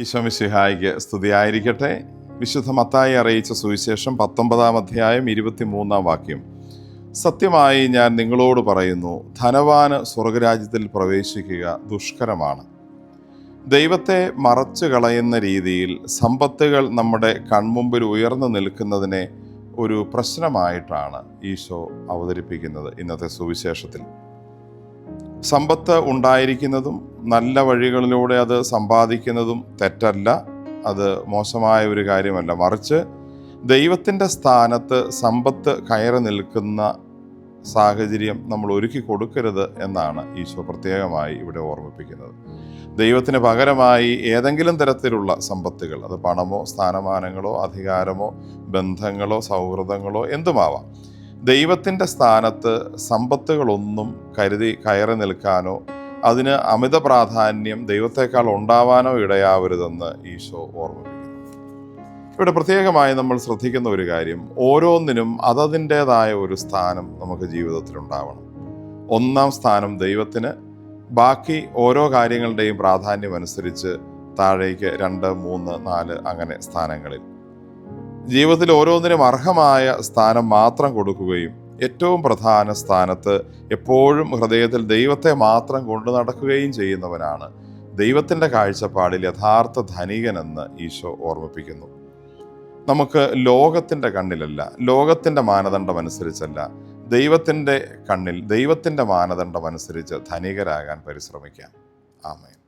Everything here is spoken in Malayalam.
ഈശോ മിശിഹായ്ക്ക് സ്തുതിയായിരിക്കട്ടെ. വിശുദ്ധ മത്തായി അറിയിച്ച സുവിശേഷം 19 അധ്യായം 23 വാക്യം. സത്യമായി ഞാൻ നിങ്ങളോട് പറയുന്നു, ധനവാന് സ്വർഗരാജ്യത്തിൽ പ്രവേശിക്കുക ദുഷ്കരമാണ്. ദൈവത്തെ മറച്ചു കളയുന്ന രീതിയിൽ സമ്പത്തുകൾ നമ്മുടെ കൺമുമ്പിൽ ഉയർന്നു നിൽക്കുന്നതിനെ ഒരു പ്രശ്നമായിട്ടാണ് ഈശോ അവതരിപ്പിക്കുന്നത് ഇന്നത്തെ സുവിശേഷത്തിൽ. സമ്പത്ത് ഉണ്ടായിരിക്കുന്നതും നല്ല വഴികളിലൂടെ അത് സമ്പാദിക്കുന്നതും തെറ്റല്ല, അത് മോശമായ ഒരു കാര്യമല്ല. മറിച്ച് ദൈവത്തിൻ്റെ സ്ഥാനത്ത് സമ്പത്ത് കയറി നിൽക്കുന്ന സാഹചര്യം നമ്മൾ ഒരുക്കി കൊടുക്കരുത് എന്നാണ് ഈശോ പ്രത്യേകമായി ഇവിടെ ഓർമ്മിപ്പിക്കുന്നത്. ദൈവത്തിന് പകരമായി ഏതെങ്കിലും തരത്തിലുള്ള സമ്പത്തുകൾ, അത് പണമോ സ്ഥാനമാനങ്ങളോ അധികാരമോ ബന്ധങ്ങളോ സൗഹൃദങ്ങളോ എന്തുമാവാം, ദൈവത്തിൻ്റെ സ്ഥാനത്ത് സമ്പത്തുകളൊന്നും കയറി നിൽക്കാനോ അതിന് അമിത പ്രാധാന്യം ദൈവത്തെക്കാൾ ഉണ്ടാവാനോ ഇടയാവരുതെന്ന് ഈശോ ഓർമ്മിപ്പിക്കുന്നു. ഇവിടെ പ്രത്യേകമായി നമ്മൾ ശ്രദ്ധിക്കുന്ന ഒരു കാര്യം, ഓരോന്നിനും അതതിൻ്റേതായ ഒരു സ്ഥാനം നമുക്ക് ജീവിതത്തിൽ ഉണ്ടാവണം. ഒന്നാം സ്ഥാനം ദൈവത്തിന്, ബാക്കി ഓരോ കാര്യങ്ങളുടെയും പ്രാധാന്യം അനുസരിച്ച് താഴേക്ക് 2, 3, 4 അങ്ങനെ സ്ഥാനങ്ങളിൽ ജീവിതത്തിൽ ഓരോന്നിനും അർഹമായ സ്ഥാനം മാത്രം കൊടുക്കുകയും ഏറ്റവും പ്രധാന സ്ഥാനത്ത് എപ്പോഴും ഹൃദയത്തിൽ ദൈവത്തെ മാത്രം കൊണ്ടു നടക്കുകയും ചെയ്യുന്നവനാണ് ദൈവത്തിൻ്റെ കാഴ്ചപ്പാടിൽ യഥാർത്ഥ ധനികനെന്ന് ഈശോ ഓർമ്മിപ്പിക്കുന്നു. നമുക്ക് ലോകത്തിൻ്റെ കണ്ണിലല്ല, ലോകത്തിൻ്റെ മാനദണ്ഡം അനുസരിച്ചല്ല, ദൈവത്തിൻ്റെ കണ്ണിൽ ദൈവത്തിൻ്റെ മാനദണ്ഡം അനുസരിച്ച് ധനികരാകാൻ പരിശ്രമിക്കാം. ആമേൻ.